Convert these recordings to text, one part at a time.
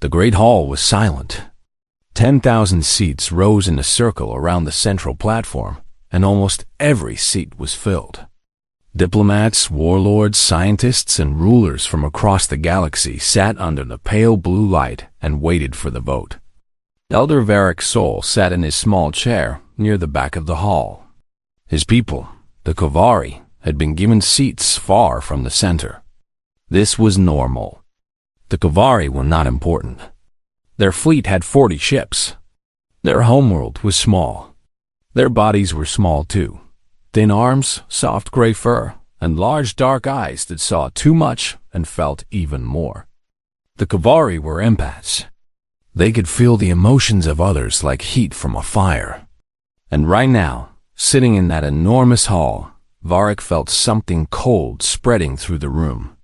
The great hall was silent. 10,000 seats rose in a circle around the central platform, and almost every seat was filled. Diplomats, warlords, scientists, and rulers from across the galaxy sat under the pale blue light and waited for the vote. Elder Varric Sol sat in his small chair near the back of the hall. His people, the Kovari, had been given seats far from the center. This was normal. The Kovari were not important. Their fleet had 40 ships. Their homeworld was small. Their bodies were small too. Thin arms, soft gray fur, and large dark eyes that saw too much and felt even more. The Kovari were empaths. They could feel the emotions of others like heat from a fire. And right now, sitting in that enormous hall, Varric felt something cold spreading through the room.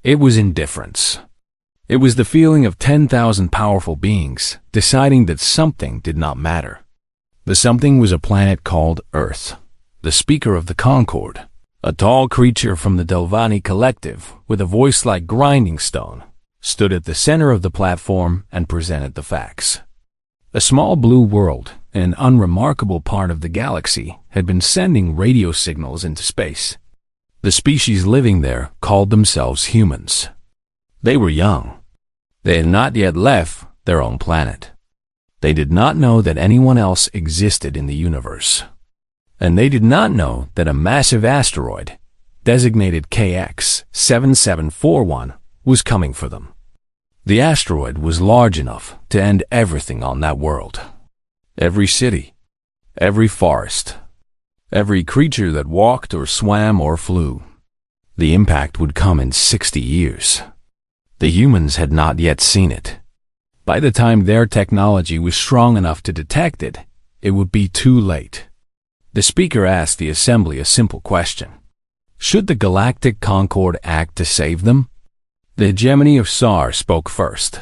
It was indifference. It was the feeling of 10,000 powerful beings deciding that something did not matter. The something was a planet called Earth. The speaker of the Concord, a tall creature from the Delvani collective with a voice like grinding stone, stood at the center of the platform and presented the facts. A small blue world, an unremarkable part of the galaxy, had been sending radio signals into space. The species living there called themselves humans. They were young. They had not yet left their own planet. They did not know that anyone else existed in the universe. And they did not know that a massive asteroid, designated KX 7741, was coming for them. The asteroid was large enough to end everything on that world. Every city, every forest, every creature that walked or swam or flew. The impact would come in 60 years. The humans had not yet seen it. By the time their technology was strong enough to detect it, it would be too late. The speaker asked the assembly a simple question. Should the Galactic Concord act to save them? The hegemony of SAR spoke first.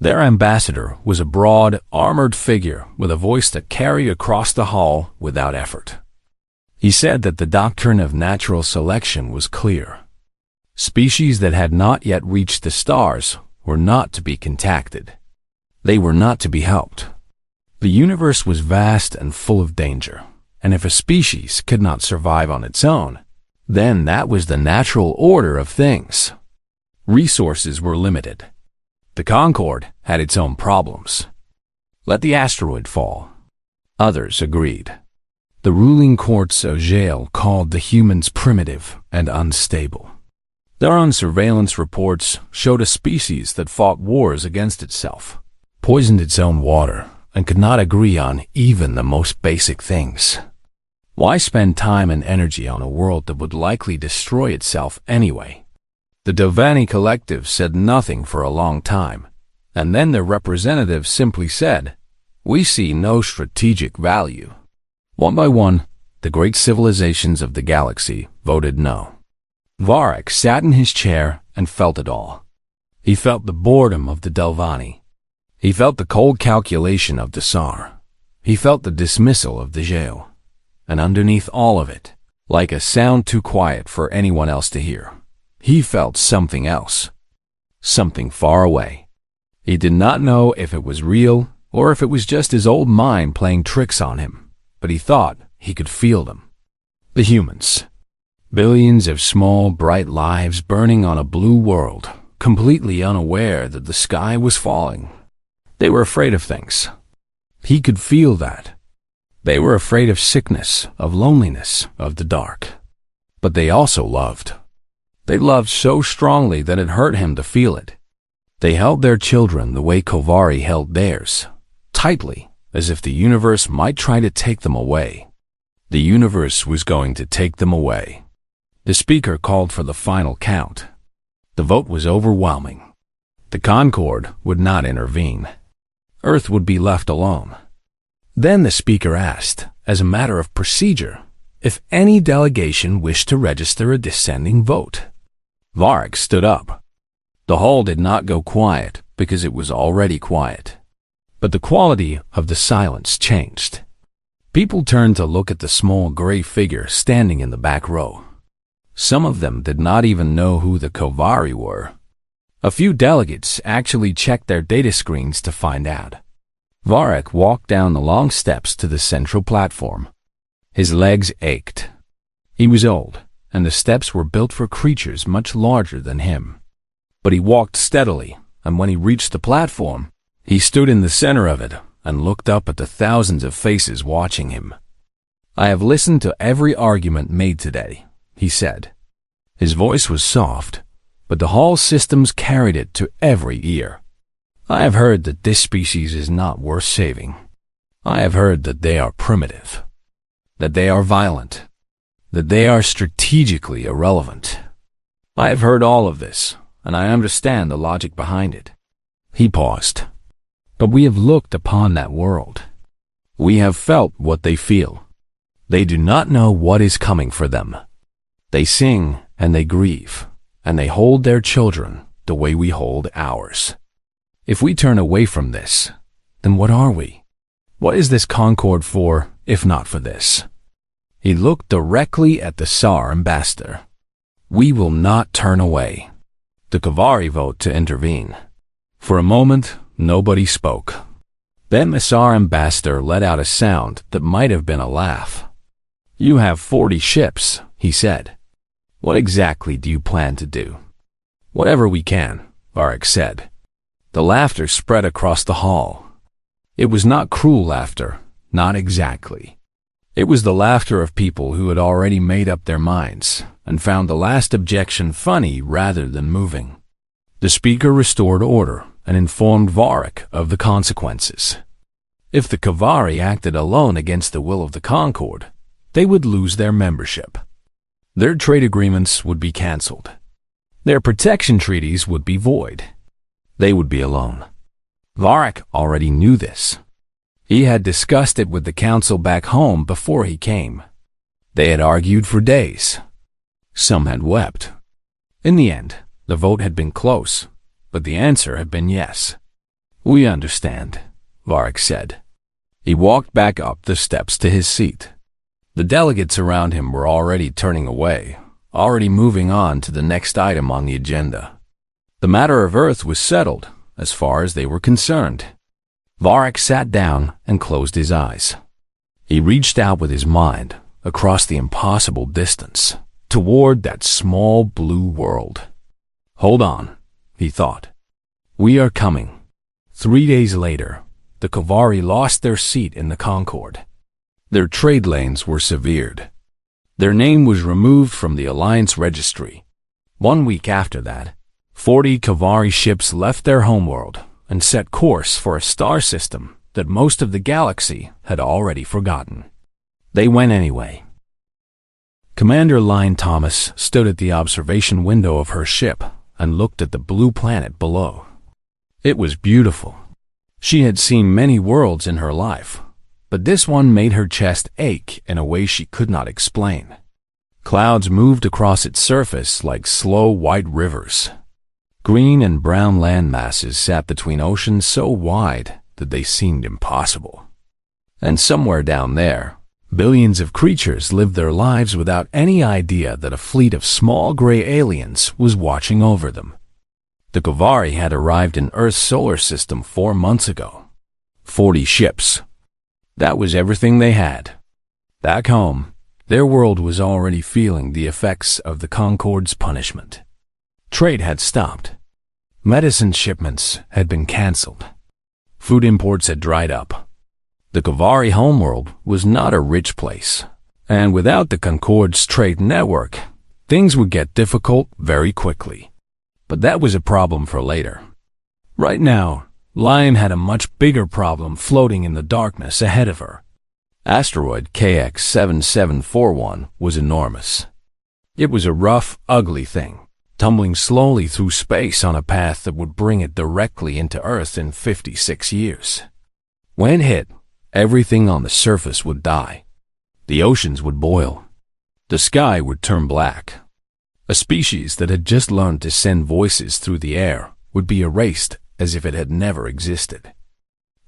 Their ambassador was a broad, armored figure with a voice that carried across the hall without effort. He said that the doctrine of natural selection was clear. Species that had not yet reached the stars were not to be contacted. They were not to be helped. The universe was vast and full of danger, and if a species could not survive on its own, then that was the natural order of things. Resources were limited. The Concord had its own problems. Let the asteroid fall. Others agreed. The ruling courts of Jail called the humans primitive and unstable. Their own surveillance reports showed a species that fought wars against itself, poisoned its own water, and could not agree on even the most basic things. Why spend time and energy on a world that would likely destroy itself anyway? The Delvani collective said nothing for a long time, and then their representative simply said, "We see no strategic value." One by one, the great civilizations of the galaxy voted no. Varric sat in his chair and felt it all. He felt the boredom of the Delvani. He felt the cold calculation of the SAR. He felt the dismissal of the Jail. And underneath all of it, like a sound too quiet for anyone else to hear, he felt something else. Something far away. He did not know if it was real or if it was just his old mind playing tricks on him, but he thought he could feel them. The humans. Billions of small, bright lives burning on a blue world, completely unaware that the sky was falling. They were afraid of things. He could feel that. They were afraid of sickness, of loneliness, of the dark. But they also loved. They loved so strongly that it hurt him to feel it. They held their children the way Kovari held theirs, tightly, as if the universe might try to take them away. The universe was going to take them away. The speaker called for the final count. The vote was overwhelming. The Concord would not intervene. Earth would be left alone. Then the speaker asked, as a matter of procedure, if any delegation wished to register a dissenting vote. Varric stood up. The hall did not go quiet because it was already quiet. But the quality of the silence changed. People turned to look at the small gray figure standing in the back row. Some of them did not even know who the Kovari were. A few delegates actually checked their data screens to find out. Varric walked down the long steps to the central platform. His legs ached. He was old, and the steps were built for creatures much larger than him. But he walked steadily, and when he reached the platform, he stood in the center of it and looked up at the thousands of faces watching him. "I have listened to every argument made today," he said. His voice was soft, but the hall systems carried it to every ear. "I have heard that this species is not worth saving. I have heard that they are primitive, that they are violent, that they are strategically irrelevant. I have heard all of this, and I understand the logic behind it." He paused. "But we have looked upon that world. We have felt what they feel. They do not know what is coming for them. They sing and they grieve, and they hold their children the way we hold ours. If we turn away from this, then what are we? What is this Concord for, if not for this?" He looked directly at the SAR ambassador. "We will not turn away." The Kavari vote to intervene. For a moment, nobody spoke. Then the SAR ambassador let out a sound that might have been a laugh. "You have 40 ships," he said. "What exactly do you plan to do?" "Whatever we can," Varric said. The laughter spread across the hall. It was not cruel laughter, not exactly. It was the laughter of people who had already made up their minds and found the last objection funny rather than moving. The speaker restored order and informed Varric of the consequences. If the Kavari acted alone against the will of the Concord, they would lose their membership. Their trade agreements would be cancelled. Their protection treaties would be void. They would be alone. Varric already knew this. He had discussed it with the council back home before he came. They had argued for days. Some had wept. In the end, the vote had been close, but the answer had been yes. "We understand," Varric said. He walked back up the steps to his seat. The delegates around him were already turning away, already moving on to the next item on the agenda. The matter of Earth was settled, as far as they were concerned. Varric sat down and closed his eyes. He reached out with his mind across the impossible distance, toward that small blue world. "Hold on," he thought. "We are coming." 3 days later, the Kavari lost their seat in the Concord. Their trade lanes were severed. Their name was removed from the Alliance registry. 1 week after that, 40 Kavari ships left their homeworld and set course for a star system that most of the galaxy had already forgotten. They went anyway. Commander Lynn Thomas stood at the observation window of her ship and looked at the blue planet below. It was beautiful. She had seen many worlds in her life, but this one made her chest ache in a way she could not explain. Clouds moved across its surface like slow white rivers. Green and brown land masses sat between oceans so wide that they seemed impossible. And somewhere down there, billions of creatures lived their lives without any idea that a fleet of small gray aliens was watching over them. The Kavari had arrived in Earth's solar system 4 months ago. 40 ships. That was everything they had. Back home, their world was already feeling the effects of the Concord's punishment. Trade had stopped. Medicine shipments had been cancelled. Food imports had dried up. The Kavari homeworld was not a rich place, and without the Concord's trade network, things would get difficult very quickly. But that was a problem for later. Right now, Lion had a much bigger problem floating in the darkness ahead of her. Asteroid KX7741 was enormous. It was a rough, ugly thing, tumbling slowly through space on a path that would bring it directly into Earth in 56 years. When hit, everything on the surface would die. The oceans would boil. The sky would turn black. A species that had just learned to send voices through the air would be erased as if it had never existed.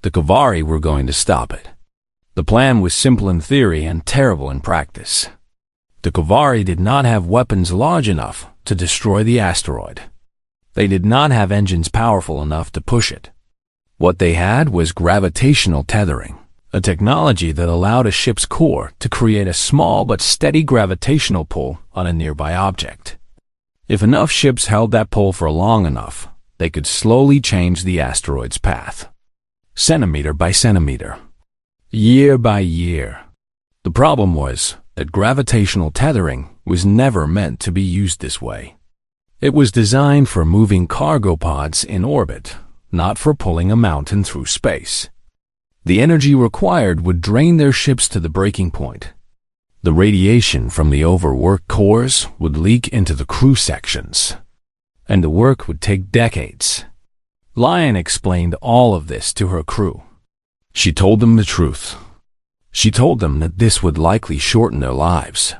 The Kavari were going to stop it. The plan was simple in theory and terrible in practice. The Kavari did not have weapons large enough to destroy the asteroid. They did not have engines powerful enough to push it. What they had was gravitational tethering, a technology that allowed a ship's core to create a small but steady gravitational pull on a nearby object. If enough ships held that pull for long enough, they could slowly change the asteroid's path, centimeter by centimeter, year by year. The problem was that gravitational tethering was never meant to be used this way. It was designed for moving cargo pods in orbit, not for pulling a mountain through space. The energy required would drain their ships to the breaking point. The radiation from the overworked cores would leak into the crew sections, and the work would take decades. Lion explained all of this to her crew. She told them the truth. She told them that this would likely shorten their lives.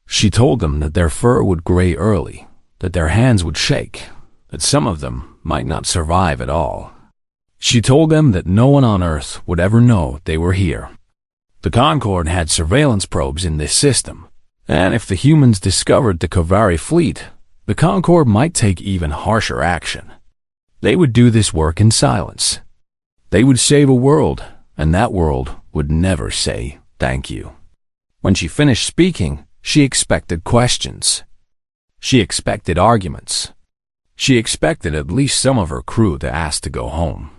She told them that their fur would gray early, that their hands would shake, that some of them might not survive at all. She told them that no one on Earth would ever know they were here. The Concorde had surveillance probes in this system, and if the humans discovered the Kovari fleet, the Concorde might take even harsher action. They would do this work in silence. They would save a world, and that world would never say thank you. When she finished speaking, she expected questions. She expected arguments. She expected at least some of her crew to ask to go home.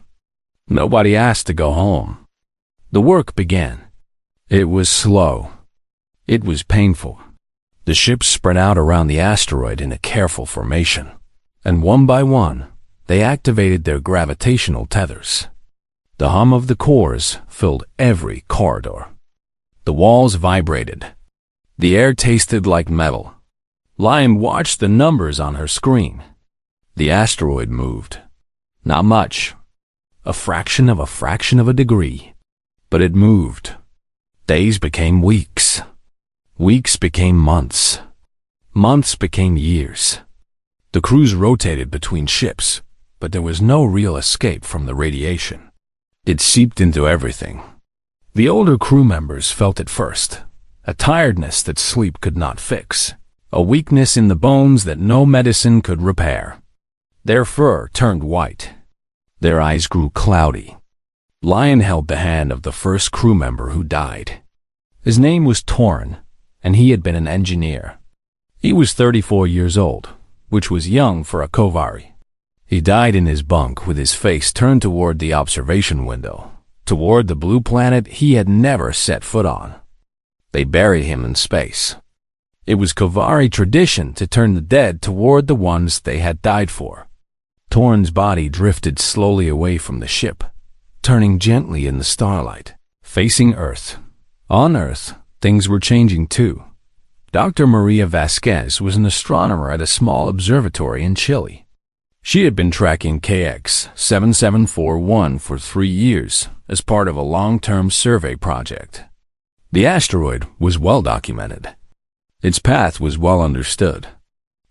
Nobody asked to go home. The work began. It was slow. It was painful. The ships spread out around the asteroid in a careful formation, and one by one, they activated their gravitational tethers. The hum of the cores filled every corridor. The walls vibrated. The air tasted like metal. Lion watched the numbers on her screen. The asteroid moved. Not much. A fraction of a degree. But it moved. Days became weeks. Weeks became months. Months became years. The crews rotated between ships, but there was no real escape from the radiation. It seeped into everything. The older crew members felt it first, a tiredness that sleep could not fix, a weakness in the bones that no medicine could repair. Their fur turned white. Their eyes grew cloudy. Lion held the hand of the first crew member who died. His name was Torn, and he had been an engineer. He was 34 years old, which was young for a Kovari. He died in his bunk with his face turned toward the observation window, toward the blue planet he had never set foot on. They buried him in space. It was Kovari tradition to turn the dead toward the ones they had died for. Torn's body drifted slowly away from the ship, turning gently in the starlight, facing Earth. On Earth, things were changing too. Dr. Maria Vasquez was an astronomer at a small observatory in Chile. She had been tracking KX 7741 for 3 years as part of a long-term survey project. The asteroid was well documented. Its path was well understood.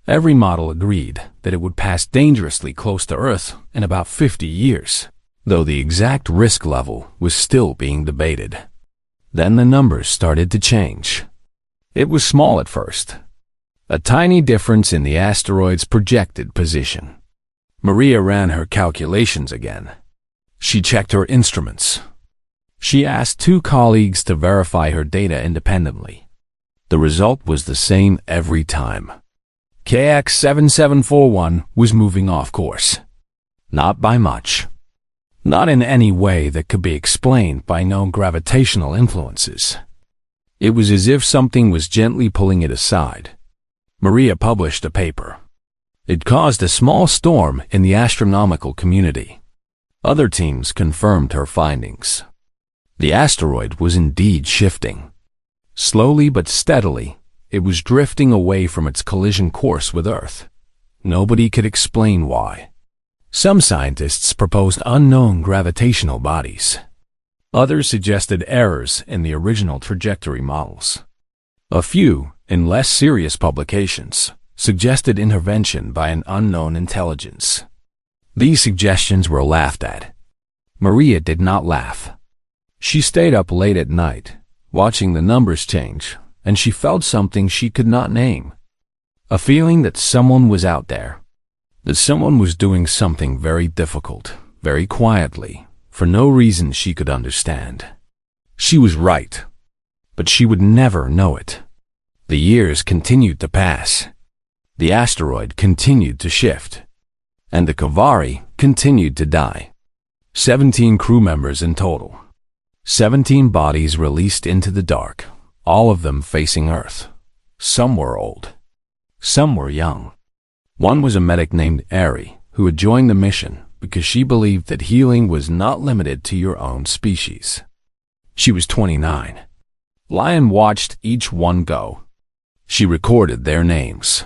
Every model agreed that it would pass dangerously close to Earth in about 50 years, though the exact risk level was still being debated. Then the numbers started to change. It was small at first, a tiny difference in the asteroid's projected position. Maria ran her calculations again. She checked her instruments. She asked 2 colleagues to verify her data independently. The result was the same every time. KX 7741 was moving off course. Not by much. Not in any way that could be explained by known gravitational influences. It was as if something was gently pulling it aside. Maria published a paper. It caused a small storm in the astronomical community. Other teams confirmed her findings. The asteroid was indeed shifting. Slowly but steadily, it was drifting away from its collision course with Earth. Nobody could explain why. Some scientists proposed unknown gravitational bodies. Others suggested errors in the original trajectory models. A few, in less serious publications, suggested intervention by an unknown intelligence. These suggestions were laughed at. Maria did not laugh. She stayed up late at night, watching the numbers change, and she felt something she could not name. A feeling that someone was out there. that someone was doing something very difficult, very quietly, for no reason she could understand. She was right, but she would never know it. The years continued to pass. The asteroid continued to shift, and the Kovari continued to die. 17 crew members in total. 17 bodies released into the dark, all of them facing Earth. Some were old. Some were young. One was a medic named Ari, who had joined the mission because she believed that healing was not limited to your own species. She was 29. Lion watched each one go. She recorded their names.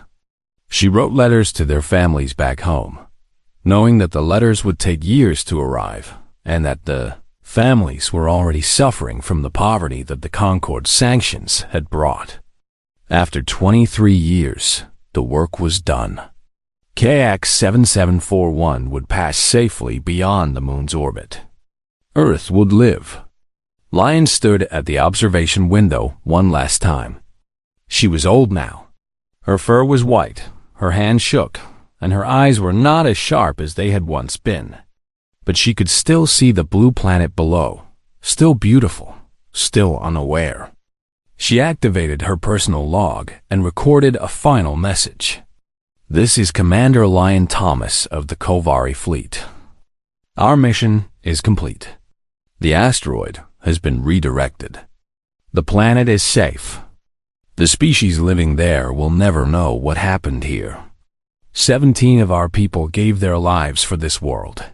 She wrote letters to their families back home, knowing that the letters would take years to arrive, and that the families were already suffering from the poverty that the Concord sanctions had brought. After 23 years, the work was done. KX-7741 would pass safely beyond the moon's orbit. Earth would live. Lion stood at the observation window one last time. She was old now. Her fur was white, her hands shook, and her eyes were not as sharp as they had once been. But she could still see the blue planet below, still beautiful, still unaware. She activated her personal log and recorded a final message. This is Commander Lion Thomas of the Kovari fleet. Our mission is complete. The asteroid has been redirected. The planet is safe. The species living there will never know what happened here. 17 of our people gave their lives for this world.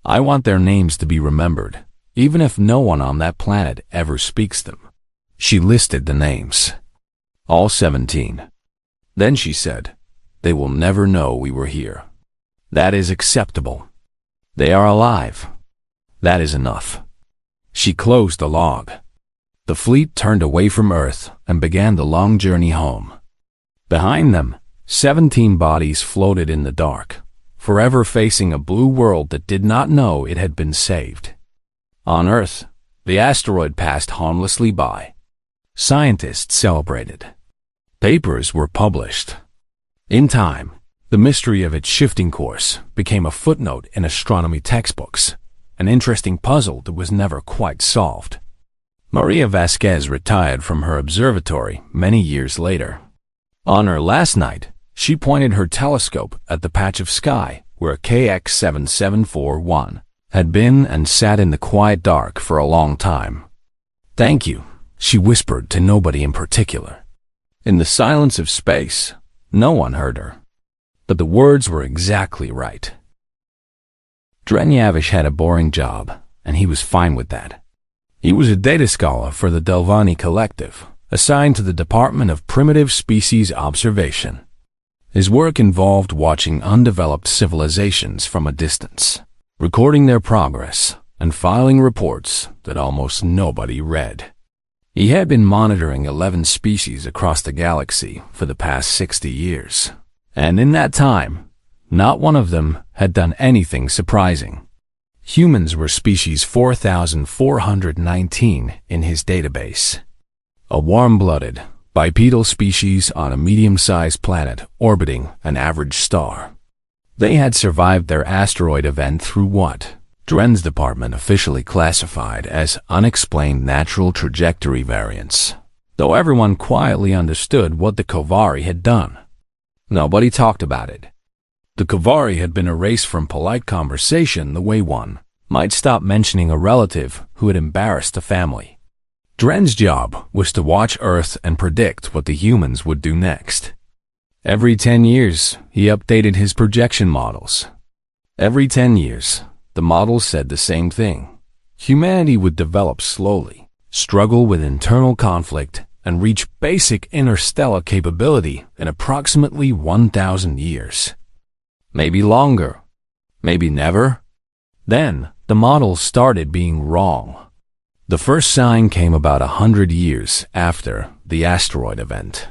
I want their names to be remembered, even if no one on that planet ever speaks them. She listed the names. All 17. Then she said, they will never know we were here. That is acceptable. They are alive. That is enough. She closed the log. The fleet turned away from Earth and began the long journey home. Behind them, 17 bodies floated in the dark, forever facing a blue world that did not know it had been saved. On Earth, the asteroid passed harmlessly by. Scientists celebrated. Papers were published. In time, the mystery of its shifting course became a footnote in astronomy textbooks, an interesting puzzle that was never quite solved. Maria Vasquez retired from her observatory many years later. On her last night, she pointed her telescope at the patch of sky where KX-7741 had been and sat in the quiet dark for a long time. Thank you, she whispered to nobody in particular. In the silence of space, no one heard her. But the words were exactly right. Drenyavish had a boring job, and he was fine with that. He was a data scholar for the Delvani Collective, assigned to the Department of Primitive Species Observation. His work involved watching undeveloped civilizations from a distance, recording their progress, and filing reports that almost nobody read. He had been monitoring 11 species across the galaxy for the past 60 years, and in that time, not one of them had done anything surprising. Humans were species 4,419 in his database. A warm-blooded, bipedal species on a medium-sized planet orbiting an average star. They had survived their asteroid event through what Dren's department officially classified as unexplained natural trajectory variants, though everyone quietly understood what the Kovari had done. Nobody talked about it. The Kovari had been erased from polite conversation the way one might stop mentioning a relative who had embarrassed the family. Dren's job was to watch Earth and predict what the humans would do next. Every 10 years, he updated his projection models. Every 10 years, the models said the same thing. Humanity would develop slowly, struggle with internal conflict, and reach basic interstellar capability in approximately 1,000 years. Maybe longer, maybe never. Then, the models started being wrong. The first sign came about 100 years after the asteroid event.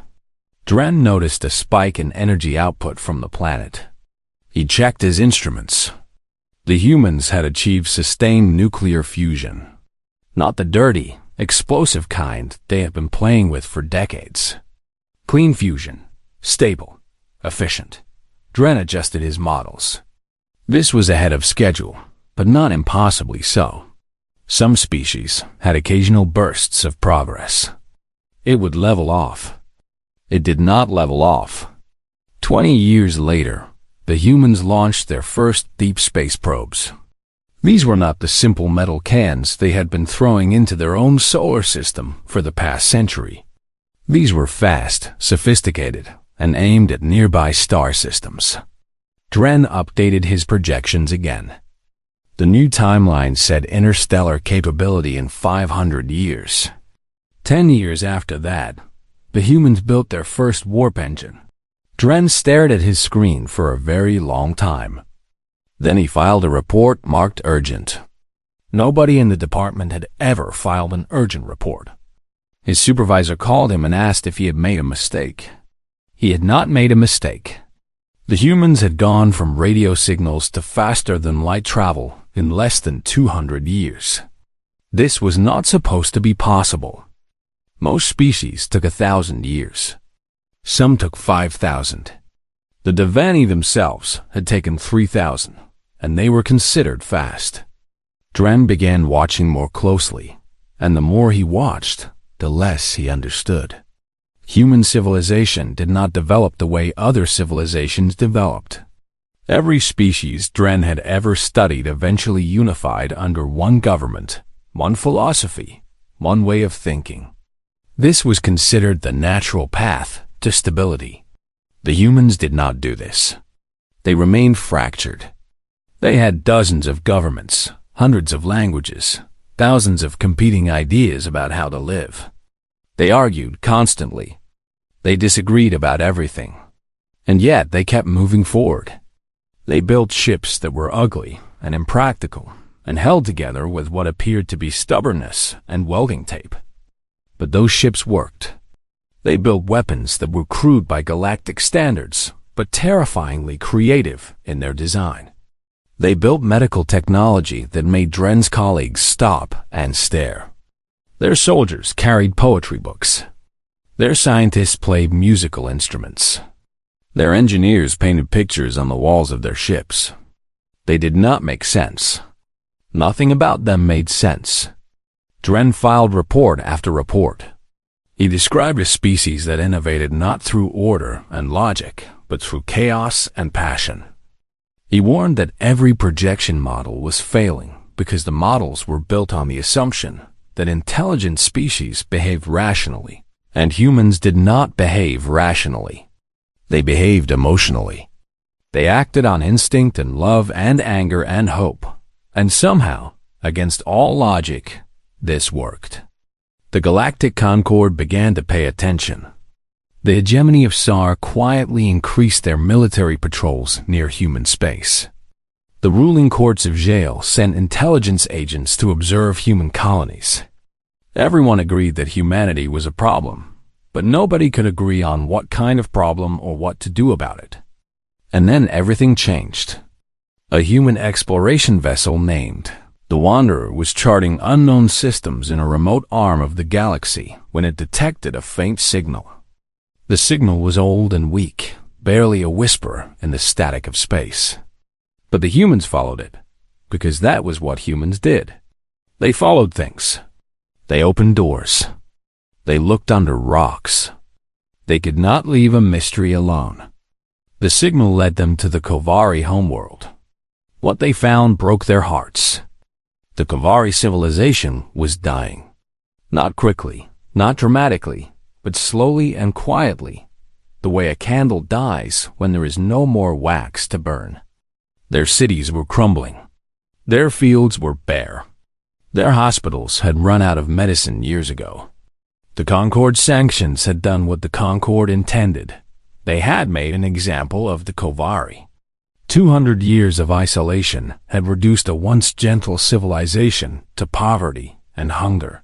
Dren noticed a spike in energy output from the planet. He checked his instruments. The humans had achieved sustained nuclear fusion. Not the dirty, explosive kind they have been playing with for decades. Clean fusion, stable, efficient. Dren adjusted his models. This was ahead of schedule, but not impossibly so. Some species had occasional bursts of progress. It would level off. It did not level off. 20 years later, the humans launched their first deep space probes. These were not the simple metal cans they had been throwing into their own solar system for the past century. These were fast, sophisticated, and aimed at nearby star systems. Dren updated his projections again. The new timeline said interstellar capability in 500 years. 10 years after that, the humans built their first warp engine. Dren stared at his screen for a very long time. Then he filed a report marked urgent. Nobody in the department had ever filed an urgent report. His supervisor called him and asked if he had made a mistake. He had not made a mistake. The humans had gone from radio signals to faster-than-light travel in less than 200 years. This was not supposed to be possible. Most species took 1,000 years. Some took 5,000. The Devani themselves had taken 3,000, and they were considered fast. Dren began watching more closely, and the more he watched, the less he understood. Human civilization did not develop the way other civilizations developed. Every species Dren had ever studied eventually unified under one government, one philosophy, one way of thinking. This was considered the natural path to stability. The humans did not do this. They remained fractured. They had dozens of governments, hundreds of languages, thousands of competing ideas about how to live. They argued constantly. They disagreed about everything. And yet they kept moving forward. They built ships that were ugly and impractical and held together with what appeared to be stubbornness and welding tape. But those ships worked. They built weapons that were crude by galactic standards, but terrifyingly creative in their design. They built medical technology that made Dren's colleagues stop and stare. Their soldiers carried poetry books. Their scientists played musical instruments. Their engineers painted pictures on the walls of their ships. They did not make sense. Nothing about them made sense. Dren filed report after report. He described a species that innovated not through order and logic, but through chaos and passion. He warned that every projection model was failing because the models were built on the assumption that intelligent species behaved rationally, and humans did not behave rationally. They behaved emotionally. They acted on instinct and love and anger and hope, and somehow, against all logic, this worked. The Galactic Concord began to pay attention. The hegemony of SAR quietly increased their military patrols near human space. The ruling courts of Jail sent intelligence agents to observe human colonies. Everyone agreed that humanity was a problem, but nobody could agree on what kind of problem or what to do about it. And then everything changed. A human exploration vessel named the Wanderer was charting unknown systems in a remote arm of the galaxy when it detected a faint signal. The signal was old and weak, barely a whisper in the static of space. But the humans followed it, because that was what humans did. They followed things. They opened doors. They looked under rocks. They could not leave a mystery alone. The signal led them to the Kovari homeworld. What they found broke their hearts. The Kovari civilization was dying. Not quickly, not dramatically, but slowly and quietly, the way a candle dies when there is no more wax to burn. Their cities were crumbling. Their fields were bare. Their hospitals had run out of medicine years ago. The Concord sanctions had done what the Concord intended. They had made an example of the Kovari. 200 years of isolation had reduced a once gentle civilization to poverty and hunger.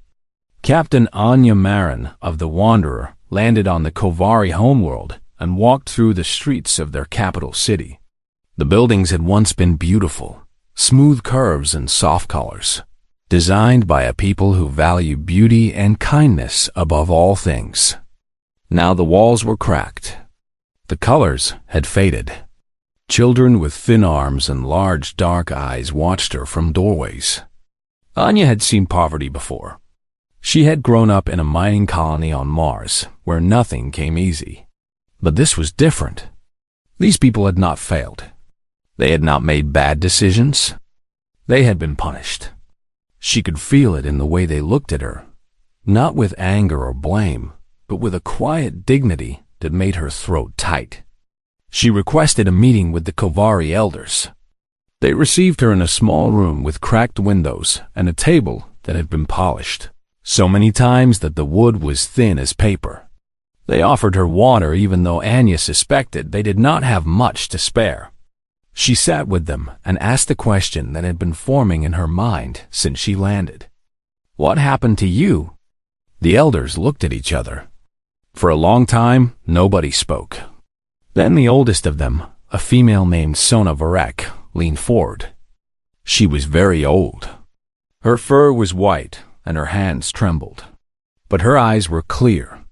Captain Anya Marin of the Wanderer landed on the Kovari homeworld and walked through the streets of their capital city. The buildings had once been beautiful, smooth curves and soft colors, designed by a people who value beauty and kindness above all things. Now the walls were cracked. The colors had faded. Children with thin arms and large dark eyes watched her from doorways. Anya had seen poverty before. She had grown up in a mining colony on Mars, where nothing came easy. But this was different. These people had not failed. They had not made bad decisions. They had been punished. She could feel it in the way they looked at her, not with anger or blame, but with a quiet dignity that made her throat tight. She requested a meeting with the Kovari elders. They received her in a small room with cracked windows and a table that had been polished so many times that the wood was thin as paper. They offered her water even though Anya suspected they did not have much to spare. She sat with them and asked the question that had been forming in her mind since she landed. "What happened to you?" The elders looked at each other. For a long time, nobody spoke. Then the oldest of them, a female named Sona Varek, leaned forward. She was very old. Her fur was white and her hands trembled, but her eyes were clear.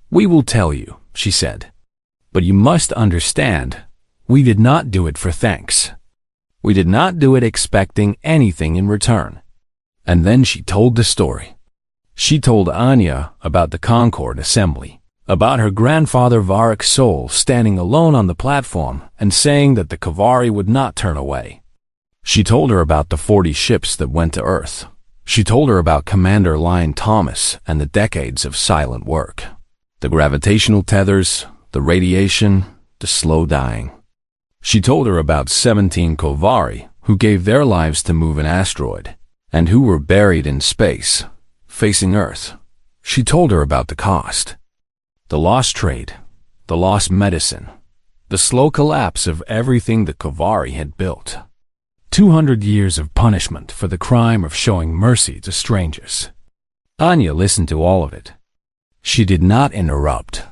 "We will tell you," she said, "but you must understand, we did not do it for thanks. We did not do it expecting anything in return." And then she told the story. She told Anya about the Concord Assembly, about her grandfather Varek's soul standing alone on the platform and saying that the Kovari would not turn away. She told her about the 40 ships that went to Earth. She told her about Commander Lyon Thomas and the decades of silent work. The gravitational tethers, the radiation, the slow dying. She told her about 17 Kovari who gave their lives to move an asteroid and who were buried in space, facing Earth. She told her about the cost. The lost trade, the lost medicine, the slow collapse of everything the Kovari had built. 200 years of punishment for the crime of showing mercy to strangers. Anya listened to all of it. She did not interrupt.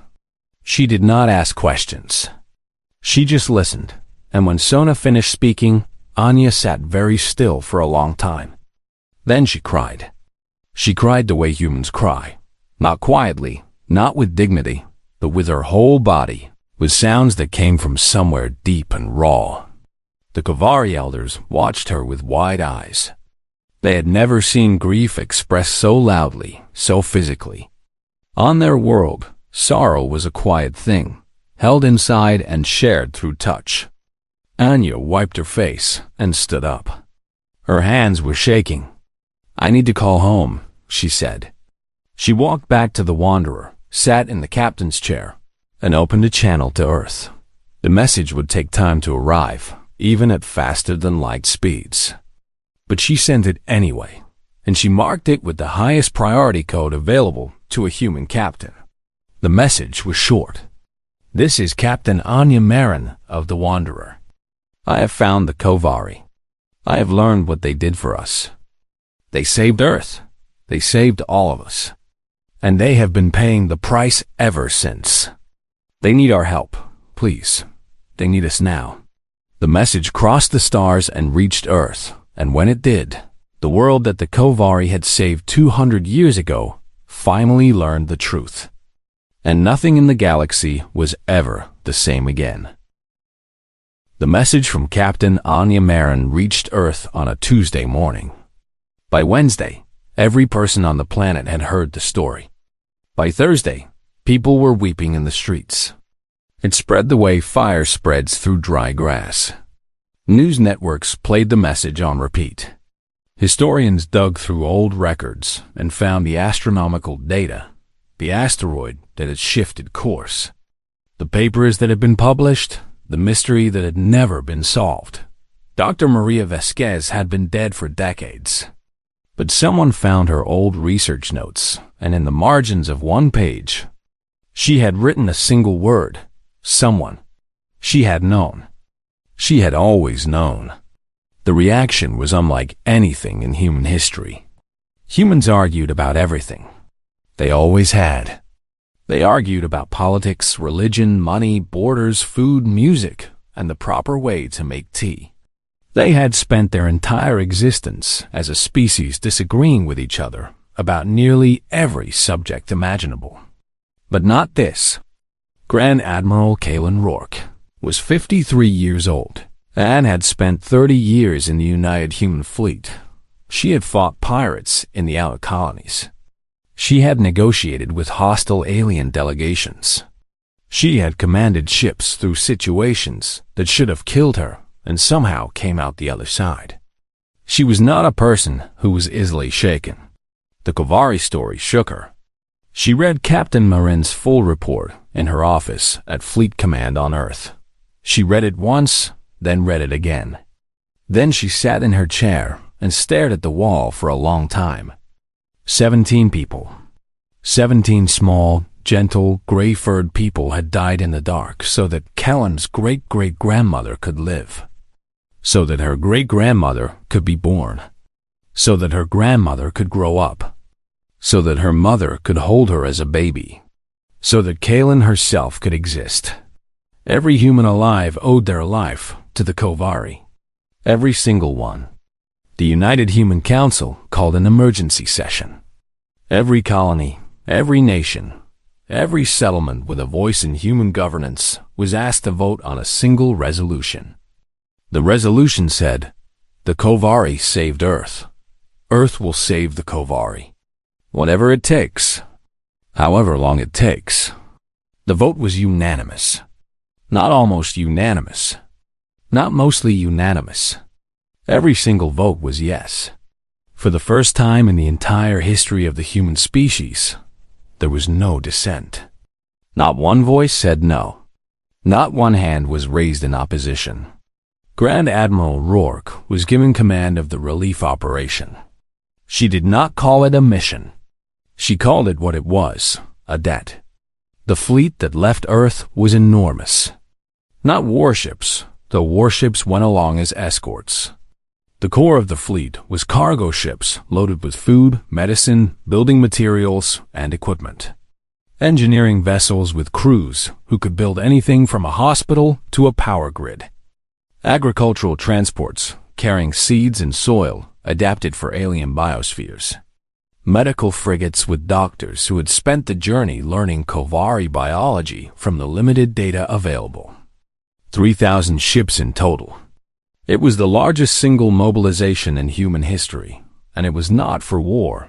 She did not ask questions. She just listened, and when Sona finished speaking, Anya sat very still for a long time. Then she cried. She cried the way humans cry, not quietly, not with dignity, but with her whole body, with sounds that came from somewhere deep and raw. The Kovari elders watched her with wide eyes. They had never seen grief expressed so loudly, so physically. On their world, sorrow was a quiet thing, held inside and shared through touch. Anya wiped her face and stood up. Her hands were shaking. "I need to call home," she said. She walked back to the Wanderer, sat in the captain's chair, and opened a channel to Earth. The message would take time to arrive, even at faster-than-light speeds. But she sent it anyway, and she marked it with the highest priority code available to a human captain. The message was short. "This is Captain Anya Marin of the Wanderer. I have found the Kovari. I have learned what they did for us. They saved Earth. They saved all of us. And they have been paying the price ever since. They need our help, please. They need us now." The message crossed the stars and reached Earth, and when it did, the world that the Kovari had saved 200 years ago finally learned the truth. And nothing in the galaxy was ever the same again. The message from Captain Anya Marin reached Earth on a Tuesday morning. By Wednesday, every person on the planet had heard the story. By Thursday, people were weeping in the streets. It spread the way fire spreads through dry grass. News networks played the message on repeat. Historians dug through old records and found the astronomical data, the asteroid that had shifted course, the papers that had been published, the mystery that had never been solved. Dr. Maria Vasquez had been dead for decades. But someone found her old research notes, and in the margins of one page, she had written a single word: someone. She had known. She had always known. The reaction was unlike anything in human history. Humans argued about everything. They always had. They argued about politics, religion, money, borders, food, music, and the proper way to make tea. They had spent their entire existence as a species disagreeing with each other about nearly every subject imaginable. But not this. Grand Admiral Kalen Rourke, was 53 years old and had spent 30 years in the United Human Fleet. She had fought pirates in the outer colonies. She had negotiated with hostile alien delegations. She had commanded ships through situations that should have killed her and somehow came out the other side. She was not a person who was easily shaken. The Kovari story shook her. She read Captain Marin's full report in her office at Fleet Command on Earth. She read it once, then read it again. Then she sat in her chair and stared at the wall for a long time. 17 people. 17 small, gentle, gray-furred people had died in the dark so that Kellen's great-great-grandmother could live. So that her great-grandmother could be born. So that her grandmother could grow up. So that her mother could hold her as a baby. So that Kellen herself could exist. Every human alive owed their life to the Kovari. Every single one. The United Human Council called an emergency session. Every colony, every nation, every settlement with a voice in human governance was asked to vote on a single resolution. The resolution said, "The Kovari saved Earth. Earth will save the Kovari. Whatever it takes, however long it takes." The vote was unanimous. Not almost unanimous. Not mostly unanimous. Every single vote was yes. For the first time in the entire history of the human species, there was no dissent. Not one voice said no. Not one hand was raised in opposition. Grand Admiral Rourke was given command of the relief operation. She did not call it a mission. She called it what it was, a debt. The fleet that left Earth was enormous. Not warships, though warships went along as escorts. The core of the fleet was cargo ships loaded with food, medicine, building materials, and equipment. Engineering vessels with crews who could build anything from a hospital to a power grid. Agricultural transports carrying seeds and soil adapted for alien biospheres. Medical frigates with doctors who had spent the journey learning Kovari biology from the limited data available. 3,000 ships in total. It was the largest single mobilization in human history, and it was not for war.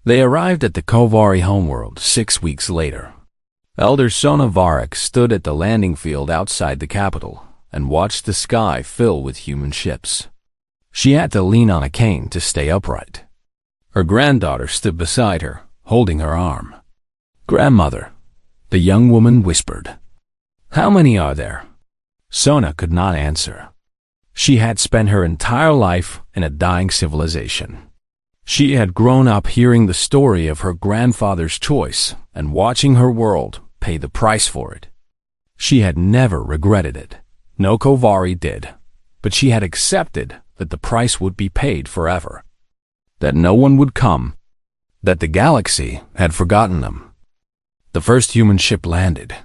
They arrived at the Kovari homeworld 6 weeks later. Elder Sona Varek stood at the landing field outside the capital and watched the sky fill with human ships. She had to lean on a cane to stay upright. Her granddaughter stood beside her, holding her arm. "Grandmother," the young woman whispered. "How many are there?" Sona could not answer. She had spent her entire life in a dying civilization. She had grown up hearing the story of her grandfather's choice and watching her world pay the price for it. She had never regretted it. No Kovari did, but she had accepted that the price would be paid forever. That no one would come. That the galaxy had forgotten them. The first human ship landed.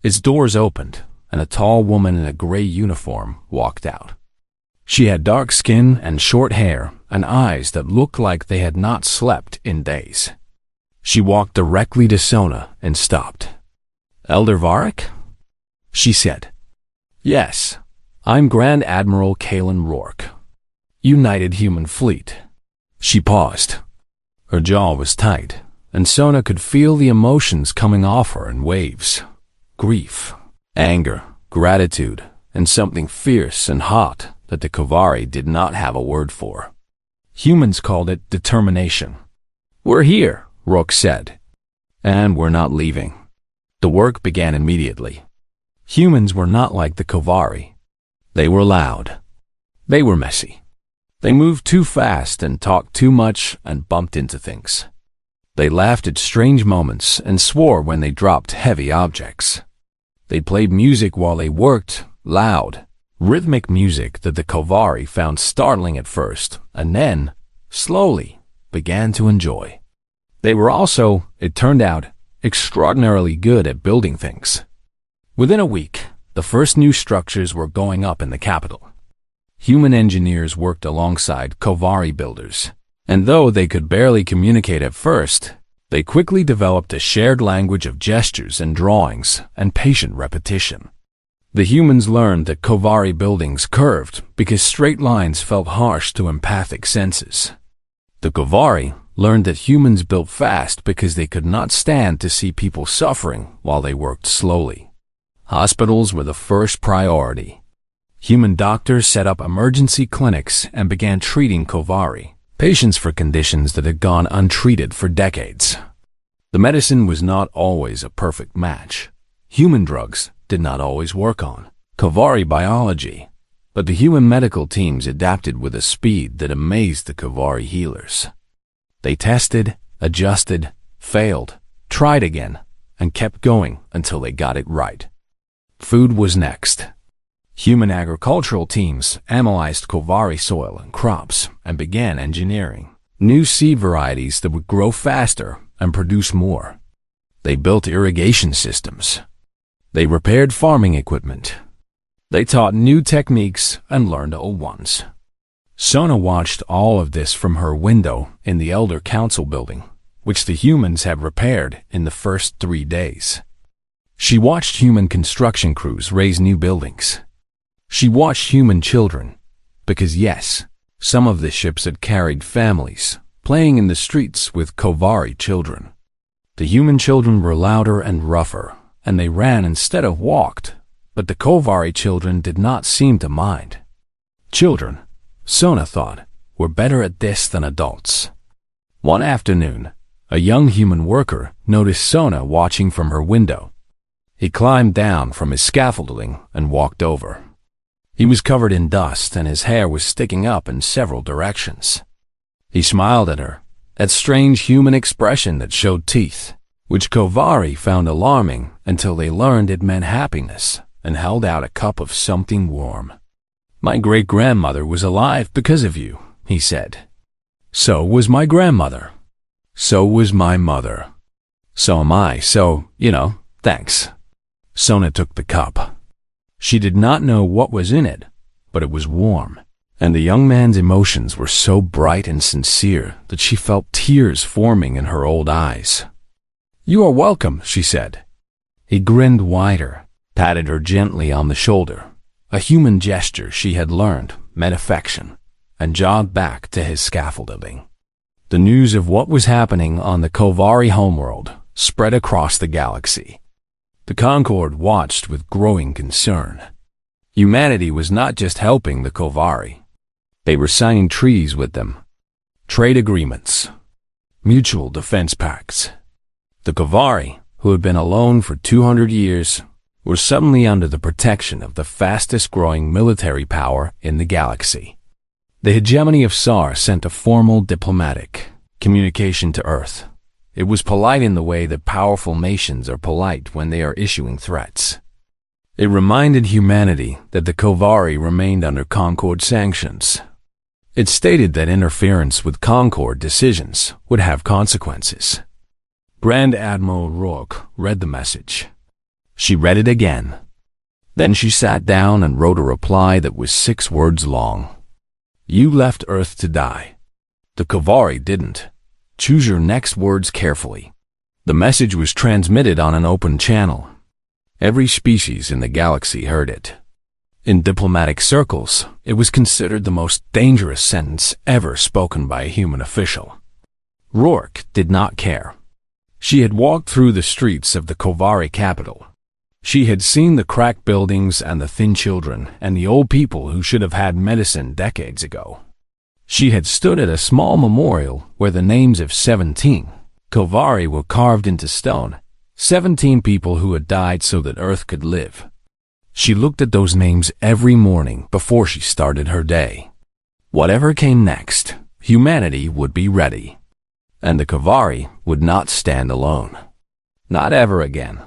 Its doors opened, and a tall woman in a gray uniform walked out. She had dark skin and short hair and eyes that looked like they had not slept in days. She walked directly to Sona and stopped. "Elder Varek?" she said. "Yes, I'm Grand Admiral Kalen Rourke. United Human Fleet." She paused. Her jaw was tight, and Sona could feel the emotions coming off her in waves. Grief, anger, gratitude, and something fierce and hot that the Kovari did not have a word for. Humans called it determination. "We're here," Rourke said. "And we're not leaving." The work began immediately. Humans were not like the Kovari. They were loud. They were messy. They moved too fast and talked too much and bumped into things. They laughed at strange moments and swore when they dropped heavy objects. They played music while they worked, loud, rhythmic music that the Kovari found startling at first, and then, slowly, began to enjoy. They were also, it turned out, extraordinarily good at building things. Within a week, the first new structures were going up in the capital. Human engineers worked alongside Kovari builders, and though they could barely communicate at first, they quickly developed a shared language of gestures and drawings and patient repetition. The humans learned that Kovari buildings curved because straight lines felt harsh to empathic senses. The Kovari learned that humans built fast because they could not stand to see people suffering while they worked slowly. Hospitals were the first priority. Human doctors set up emergency clinics and began treating Kovari patients for conditions that had gone untreated for decades. The medicine was not always a perfect match. Human drugs did not always work on Kovari biology, but the human medical teams adapted with a speed that amazed the Kovari healers. They tested, adjusted, failed, tried again, and kept going until they got it right. Food was next. Human agricultural teams analyzed Kovari soil and crops and began engineering new seed varieties that would grow faster and produce more. They built irrigation systems. They repaired farming equipment. They taught new techniques and learned old ones. Sona watched all of this from her window in the Elder Council building, which the humans had repaired in the first 3 days. She watched human construction crews raise new buildings. She watched human children, because yes, some of the ships had carried families, playing in the streets with Kovari children. The human children were louder and rougher, and they ran instead of walked, but the Kovari children did not seem to mind. Children, Sona thought, were better at this than adults. One afternoon, a young human worker noticed Sona watching from her window. He climbed down from his scaffolding and walked over. He was covered in dust and his hair was sticking up in several directions. He smiled at her, that strange human expression that showed teeth, which Kovari found alarming until they learned it meant happiness, and held out a cup of something warm. "My great-grandmother was alive because of you," he said. "So was my grandmother. So was my mother. So am I, so, thanks." Sona took the cup. She did not know what was in it, but it was warm, and the young man's emotions were so bright and sincere that she felt tears forming in her old eyes. "You are welcome," she said. He grinned wider, patted her gently on the shoulder. A human gesture she had learned meant affection, and jogged back to his scaffolding. The news of what was happening on the Kovari homeworld spread across the galaxy. The Concord watched with growing concern. Humanity was not just helping the Kovari. They were signing treaties with them, trade agreements, mutual defense pacts. The Kovari, who had been alone for 200 years, were suddenly under the protection of the fastest-growing military power in the galaxy. The hegemony of SAR sent a formal diplomatic communication to Earth. It was polite in the way that powerful nations are polite when they are issuing threats. It reminded humanity that the Kovari remained under Concord sanctions. It stated that interference with Concord decisions would have consequences. Grand Admiral Rourke read the message. She read it again. Then she sat down and wrote a reply that was 6 words long. "You left Earth to die. The Kovari didn't. Choose your next words carefully." The message was transmitted on an open channel. Every species in the galaxy heard it. In diplomatic circles, it was considered the most dangerous sentence ever spoken by a human official. Rourke did not care. She had walked through the streets of the Kovari capital. She had seen the cracked buildings and the thin children and the old people who should have had medicine decades ago. She had stood at a small memorial where the names of 17 Kovari were carved into stone, 17 people who had died so that Earth could live. She looked at those names every morning before she started her day. Whatever came next, humanity would be ready. And the Kovari would not stand alone. Not ever again.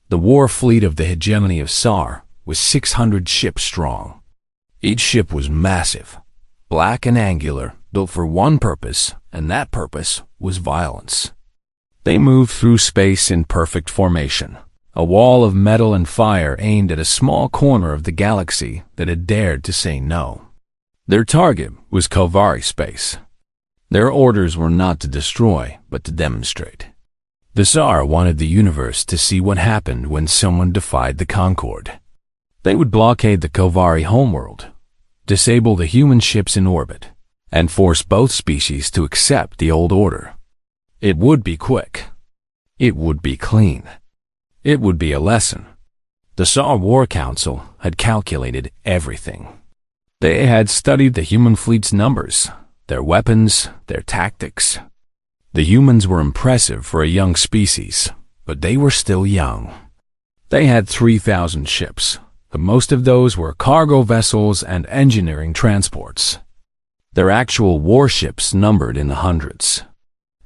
The war fleet of the hegemony of SAR was 600 ships strong. Each ship was massive, black and angular, built for one purpose, and that purpose was violence. They moved through space in perfect formation, a wall of metal and fire aimed at a small corner of the galaxy that had dared to say no. Their target was Kovari space. Their orders were not to destroy, but to demonstrate. The Tsar wanted the universe to see what happened when someone defied the Concord. They would blockade the Kovari homeworld, disable the human ships in orbit, and force both species to accept the old order. It would be quick. It would be clean. It would be a lesson. The Tsar War Council had calculated everything. They had studied the human fleet's numbers, their weapons, their tactics. The humans were impressive for a young species, but they were still young. They had 3,000 ships, but most of those were cargo vessels and engineering transports. Their actual warships numbered in the hundreds.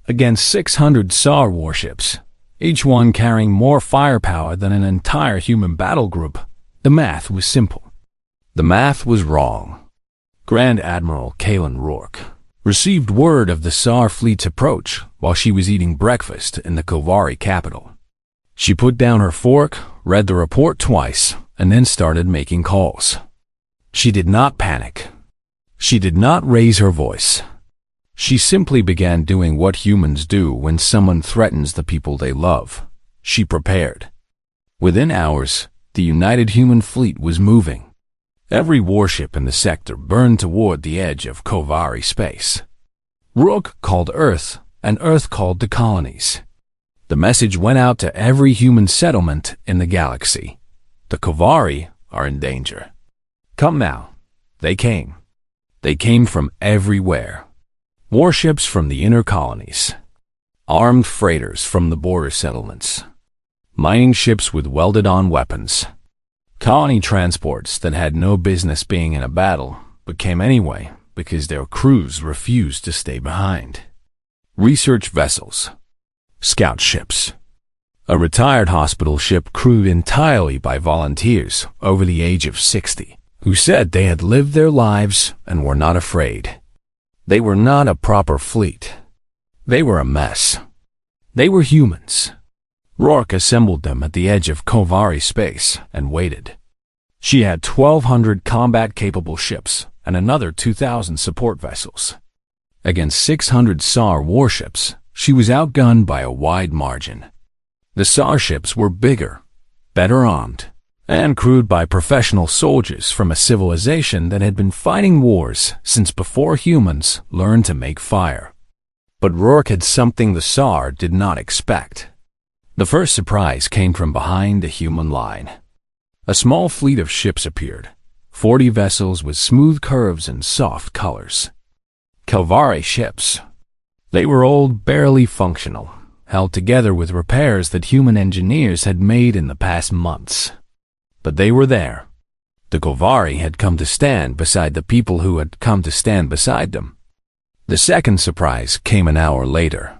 Against 600 Tsar warships, each one carrying more firepower than an entire human battle group, the math was simple. The math was wrong. Grand Admiral Kaelin Rourke received word of the Tsar fleet's approach while she was eating breakfast in the Kovari capital. She put down her fork, read the report twice, and then started making calls. She did not panic. She did not raise her voice. She simply began doing what humans do when someone threatens the people they love. She prepared. Within hours, the United Human Fleet was moving. Every warship in the sector burned toward the edge of Kovari space. Rourke called Earth, and Earth called the colonies. The message went out to every human settlement in the galaxy. The Kovari are in danger. Come now. They came. They came from everywhere. Warships from the inner colonies, armed freighters from the border settlements, mining ships with welded-on weapons, colony transports that had no business being in a battle but came anyway because their crews refused to stay behind, research vessels, scout ships, a retired hospital ship crewed entirely by volunteers over the age of 60 who said they had lived their lives and were not afraid. They were not a proper fleet. They were a mess. They were humans. Rourke assembled them at the edge of Kovari space and waited. She had 1,200 combat-capable ships and another 2,000 support vessels. Against 600 Tsar warships, she was outgunned by a wide margin. The Tsar ships were bigger, better armed, and crewed by professional soldiers from a civilization that had been fighting wars since before humans learned to make fire. But Rourke had something the Tsar did not expect. The first surprise came from behind the human line. A small fleet of ships appeared, 40 vessels with smooth curves and soft colors. Kovari ships. They were old, barely functional, held together with repairs that human engineers had made in the past months. But they were there. The Kovari had come to stand beside the people who had come to stand beside them. The second surprise came an hour later.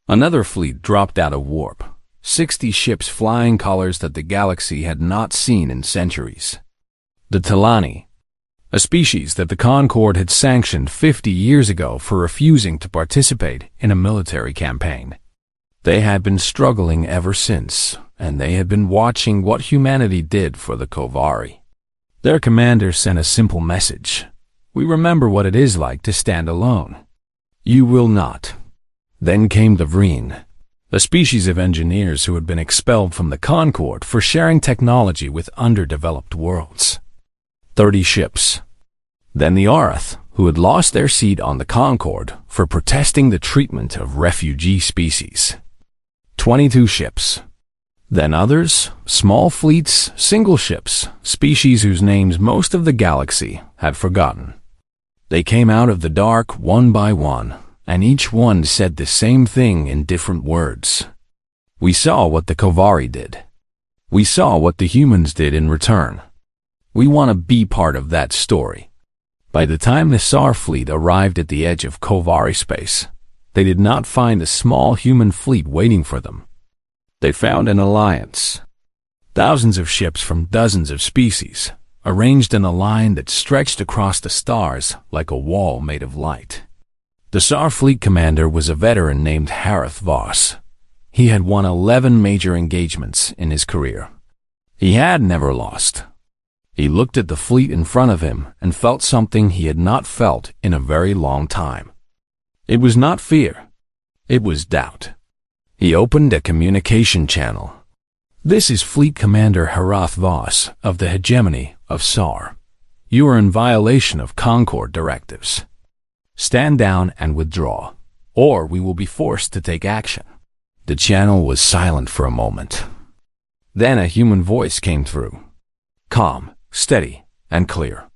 Another fleet dropped out of warp, 60 ships flying colors that the galaxy had not seen in centuries. The Talani, a species that the Concord had sanctioned 50 years ago for refusing to participate in a military campaign. They had been struggling ever since, and they had been watching what humanity did for the Kovari. Their commander sent a simple message. We remember what it is like to stand alone. You will not. Then came the Vreen, a species of engineers who had been expelled from the Concord for sharing technology with underdeveloped worlds. 30 ships. Then the Arath, who had lost their seat on the Concord for protesting the treatment of refugee species. 22 ships. Then others, small fleets, single ships, species whose names most of the galaxy had forgotten. They came out of the dark one by one, and each one said the same thing in different words. We saw what the Kovari did. We saw what the humans did in return. We want to be part of that story. By the time the Tsar fleet arrived at the edge of Kovari space, they did not find a small human fleet waiting for them. They found an alliance. Thousands of ships from dozens of species, arranged in a line that stretched across the stars like a wall made of light. The Tsar fleet commander was a veteran named Harith Voss. He had won 11 major engagements in his career. He had never lost. He looked at the fleet in front of him and felt something he had not felt in a very long time. It was not fear. It was doubt. He opened a communication channel. "This is Fleet Commander Harath Voss of the Hegemony of SAR. You are in violation of Concord directives. Stand down and withdraw, or we will be forced to take action." The channel was silent for a moment. Then a human voice came through. Calm, steady, and clear.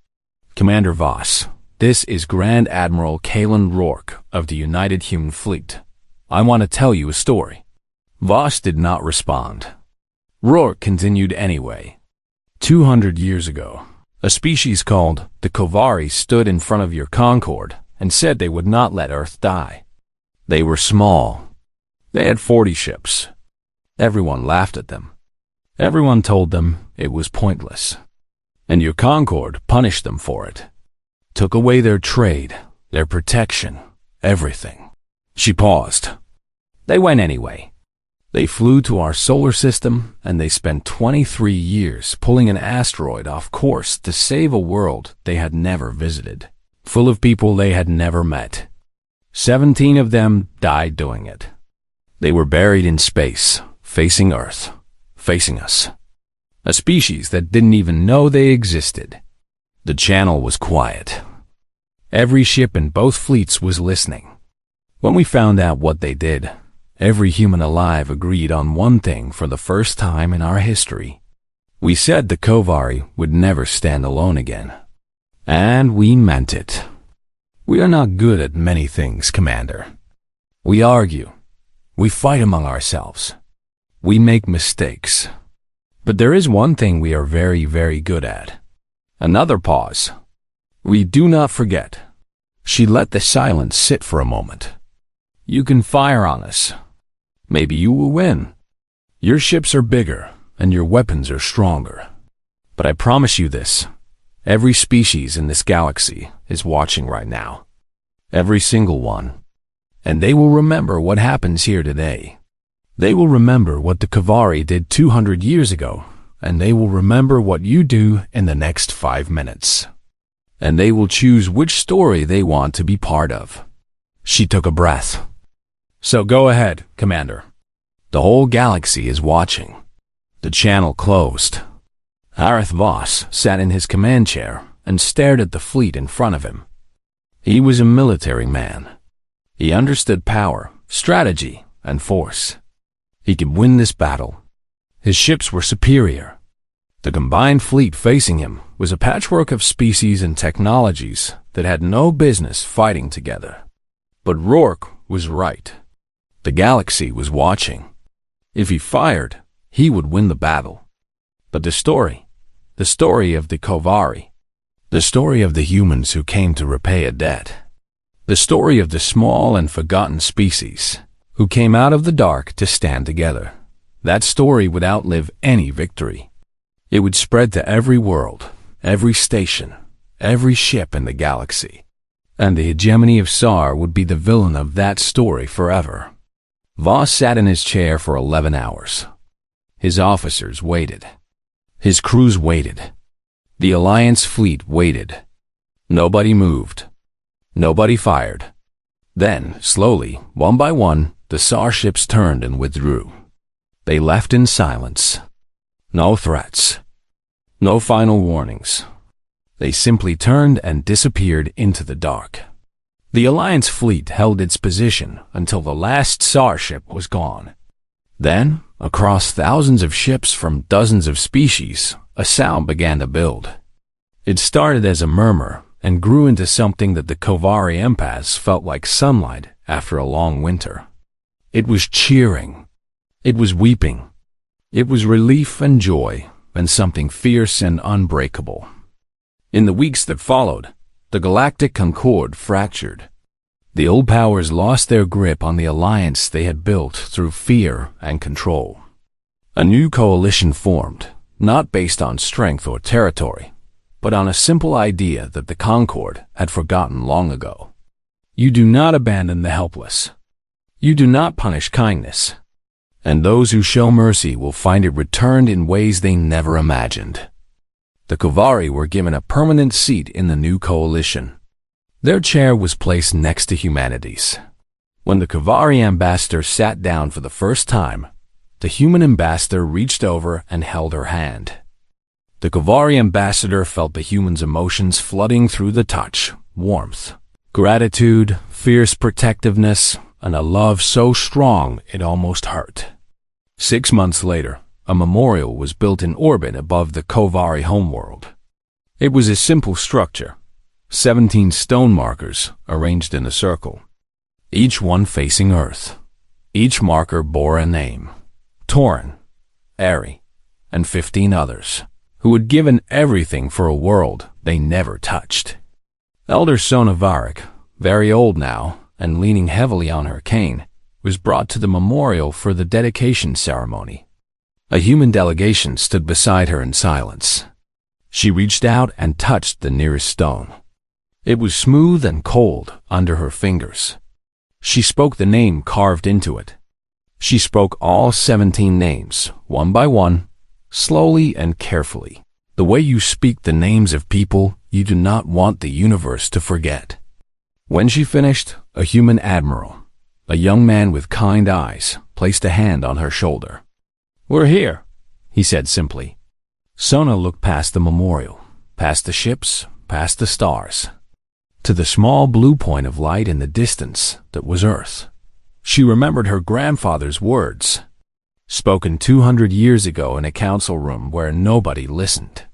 "Commander Voss, this is Grand Admiral Kalen Rourke of the United Human Fleet. I want to tell you a story." Voss did not respond. Rourke continued anyway. 200 years ago, a species called the Kovari stood in front of your Concord and said they would not let Earth die. They were small. They had 40 ships. Everyone laughed at them. Everyone told them it was pointless. And your Concord punished them for it. Took away their trade, their protection, everything. She paused. They went anyway. They flew to our solar system, and they spent 23 years pulling an asteroid off course to save a world they had never visited, full of people they had never met. 17 of them died doing it. They were buried in space, facing Earth, facing us. A species that didn't even know they existed. The channel was quiet. Every ship in both fleets was listening. When we found out what they did, every human alive agreed on one thing for the first time in our history. We said the Kovari would never stand alone again. And we meant it. We are not good at many things, Commander. We argue. We fight among ourselves. We make mistakes. But there is one thing we are very, very good at. Another pause. We do not forget. She let the silence sit for a moment. You can fire on us. Maybe you will win. Your ships are bigger, and your weapons are stronger. But I promise you this. Every species in this galaxy is watching right now. Every single one. And they will remember what happens here today. They will remember what the Kovari did 200 years ago, and they will remember what you do in the next 5 minutes. And they will choose which story they want to be part of. She took a breath. So go ahead, Commander. The whole galaxy is watching. The channel closed. Harath Voss sat in his command chair and stared at the fleet in front of him. He was a military man. He understood power, strategy, and force. He could win this battle. His ships were superior. The combined fleet facing him was a patchwork of species and technologies that had no business fighting together. But Rourke was right. The galaxy was watching. If he fired, he would win the battle. But the story of the Kovari, the story of the humans who came to repay a debt, the story of the small and forgotten species who came out of the dark to stand together, that story would outlive any victory. It would spread to every world, every station, every ship in the galaxy. And the hegemony of SAR would be the villain of that story forever. Voss sat in his chair for 11 hours. His officers waited. His crews waited. The Alliance fleet waited. Nobody moved. Nobody fired. Then, slowly, one by one, the SAR ships turned and withdrew. They left in silence. No threats. No final warnings. They simply turned and disappeared into the dark. The Alliance fleet held its position until the last SAR ship was gone. Then, across thousands of ships from dozens of species, a sound began to build. It started as a murmur and grew into something that the Kovari empaths felt like sunlight after a long winter. It was cheering. It was weeping. It was relief and joy and something fierce and unbreakable. In the weeks that followed, the galactic concord fractured. The old powers lost their grip on the alliance they had built through fear and control. A new coalition formed, not based on strength or territory, but on a simple idea that the Concord had forgotten long ago. You do not abandon the helpless. You do not punish kindness. And those who show mercy will find it returned in ways they never imagined. The Kovari were given a permanent seat in the new coalition. Their chair was placed next to humanity's. When the Kavari ambassador sat down for the first time, the human ambassador reached over and held her hand. The Kavari ambassador felt the human's emotions flooding through the touch: warmth, gratitude, fierce protectiveness, and a love so strong it almost hurt. 6 months later, a memorial was built in orbit above the Kavari homeworld. It was a simple structure: 17 stone markers arranged in a circle, each one facing Earth. Each marker bore a name: Torin, Ari, and 15 others, who had given everything for a world they never touched. Elder Sona Varric, very old now and leaning heavily on her cane, was brought to the memorial for the dedication ceremony. A human delegation stood beside her in silence. She reached out and touched the nearest stone. It was smooth and cold under her fingers. She spoke the name carved into it. She spoke all 17 names, one by one, slowly and carefully, the way you speak the names of people you do not want the universe to forget. When she finished, a human admiral, a young man with kind eyes, placed a hand on her shoulder. "We're here," he said simply. Sona looked past the memorial, past the ships, past the stars, to the small blue point of light in the distance that was Earth. She remembered her grandfather's words, spoken 200 years ago in a council room where nobody listened.